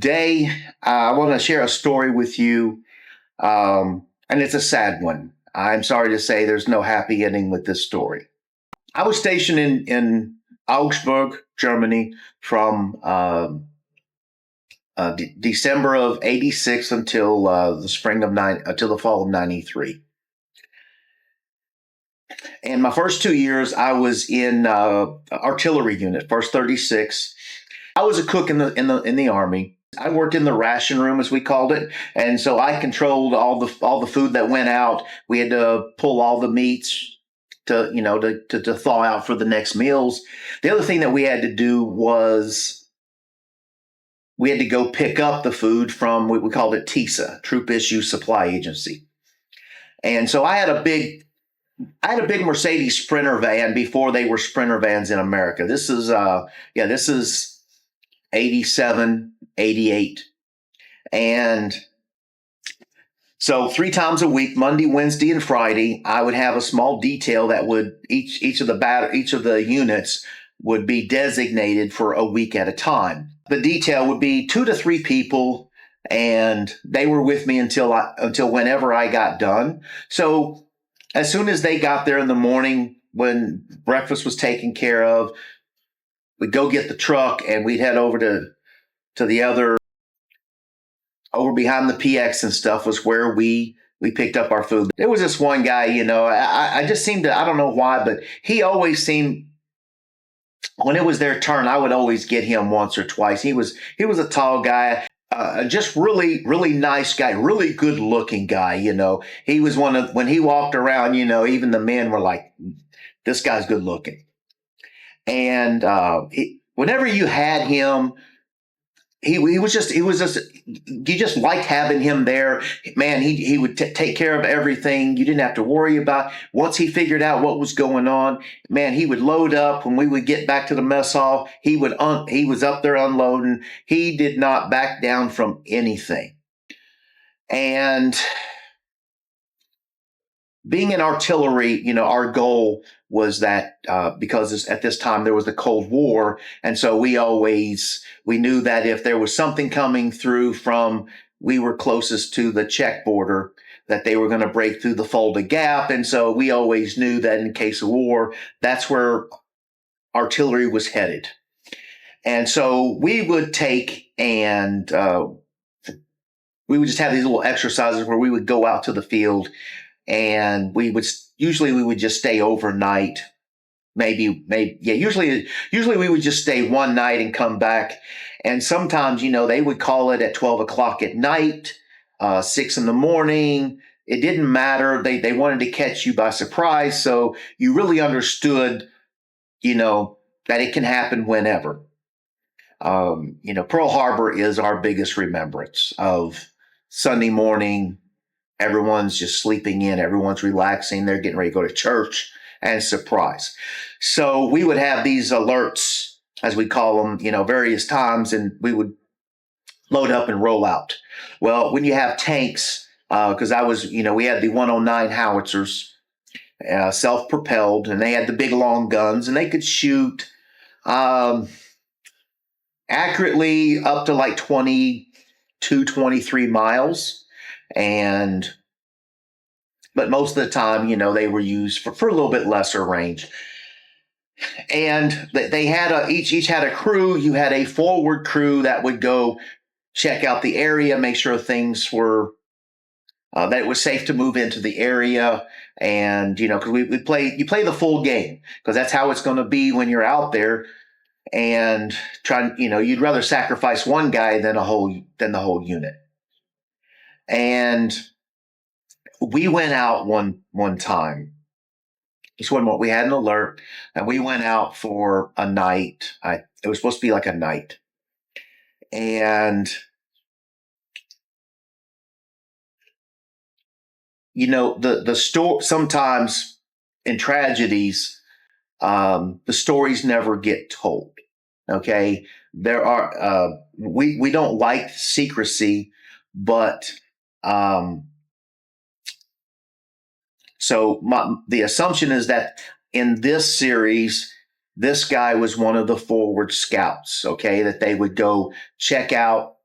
Today, I want to share a story with you, and it's a sad one. I'm sorry to say there's no happy ending with this story. I was stationed in Augsburg, Germany from December of '86 until until the fall of '93. And my first 2 years, I was in artillery unit, first 36. I was a cook in the army. I worked in the ration room, as we called it, and so I controlled all the food that went out. We had to pull all the meats to thaw out for the next meals. The other thing that we had to do was we had to go pick up the food from what we called it TISA, Troop Issue Supply Agency. And so I had a big Mercedes Sprinter van before they were Sprinter vans in America. This is 87, 88. And so 3 times a week, Monday, Wednesday, and Friday, I would have a small detail that would each of the units would be designated for a week at a time. The detail would be 2 to 3 people, and they were with me until whenever I got done. So as soon as they got there in the morning, when breakfast was taken care of, we'd go get the truck and we'd head over to the other, over behind the PX and stuff was where we picked up our food. There was this one guy, I just seemed to, I don't know why, but he always seemed, when it was their turn, I would always get him once or twice. He was a tall guy. Just really, really nice guy, really good looking guy. He was when he walked around, even the men were like, this guy's good looking. And whenever you had him, you just liked having him there. Man, he would take care of everything. You didn't have to worry about. Once he figured out what was going on, man, he would load up. When we would get back to the mess hall, he was up there unloading. He did not back down from anything. And being in artillery, our goal was that because at this time there was the Cold War, and so we knew that if there was something coming through we were closest to the Czech border, that they were going to break through the Fulda Gap, and so we always knew that in case of war, that's where artillery was headed. And so we would take and we would just have these little exercises where we would go out to the field. And we would just stay overnight. Usually we would just stay one night and come back. And sometimes, they would call it at 12 o'clock at night, 6 in the morning. It didn't matter. They wanted to catch you by surprise. So you really understood, that it can happen whenever. Pearl Harbor is our biggest remembrance of Sunday morning. Everyone's just sleeping in. Everyone's relaxing. They're getting ready to go to church, and surprise. So we would have these alerts, as we call them, various times, and we would load up and roll out. Well, when you have tanks, because we had the 109 Howitzers, self-propelled, and they had the big long guns, and they could shoot accurately up to like 22, 23 miles. But most of the time, they were used for a little bit lesser range. And they had each had a crew. You had a forward crew that would go check out the area, make sure things were, that it was safe to move into the area. And, because you play the full game, because that's how it's going to be when you're out there. And you'd rather sacrifice one guy than the whole unit. And we went out one time. Just one more. We had an alert, and we went out for a night. It was supposed to be like a night, and the story. Sometimes in tragedies, the stories never get told. Okay, there are we don't like secrecy, but so the assumption is that in this series, this guy was one of the forward scouts, okay, that they would go check out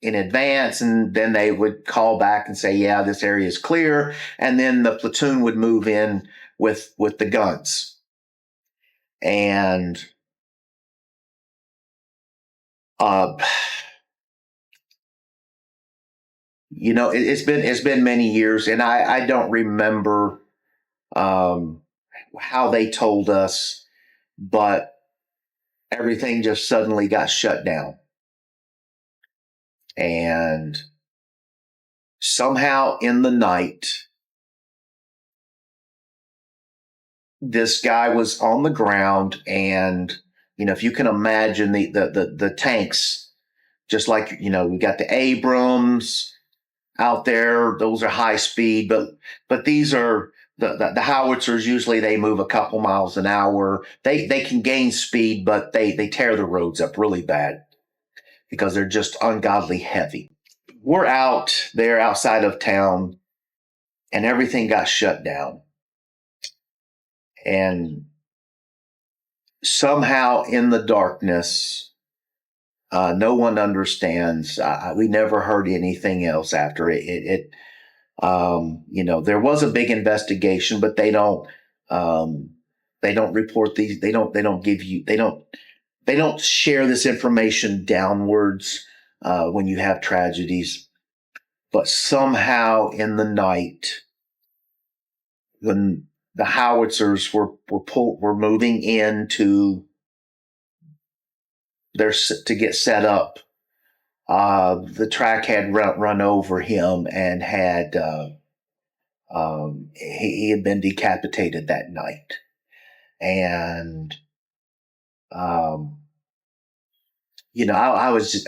in advance, and then they would call back and say, yeah, this area is clear, and then the platoon would move in with the guns. And uh, it's been many years, and I don't remember um, how they told us, but everything just suddenly got shut down. And somehow in the night, this guy was on the ground, and if you can imagine the tanks, just like we got the Abrams out there, those are high speed, but these are the howitzers. Usually they move a couple miles an hour. They can gain speed, but they tear the roads up really bad because they're just ungodly heavy. We're out there outside of town, and everything got shut down. And somehow in the darkness, no one understands. We never heard anything else after it. There was a big investigation, but they don't report these. They don't give you. They don't share this information downwards when you have tragedies. But somehow in the night, when the howitzers were moving into to get set up, the track had run over him and had he had been decapitated that night. And I was just,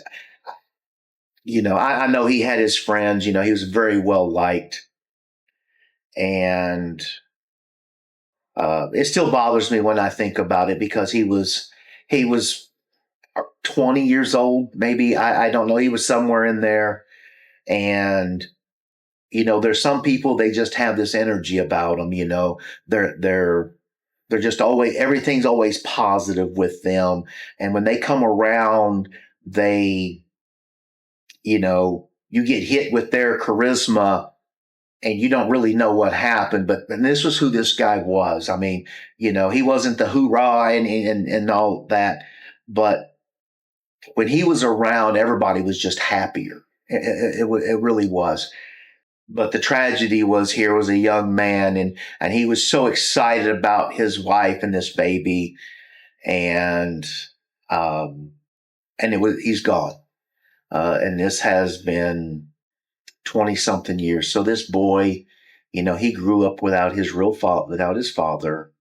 I know he had his friends. He was very well liked, and it still bothers me when I think about it, because he was 20 years old, maybe. I don't know. He was somewhere in there. And, there's some people, they just have this energy about them, they're just always, everything's always positive with them. And when they come around, they, you get hit with their charisma, and you don't really know what happened. And this was who this guy was. I mean, he wasn't the hoorah and all that, but when he was around, everybody was just happier. It really was. But the tragedy was, here was a young man, and he was so excited about his wife and this baby, and he's gone. And this has been 20 something years. So this boy, he grew up without his father.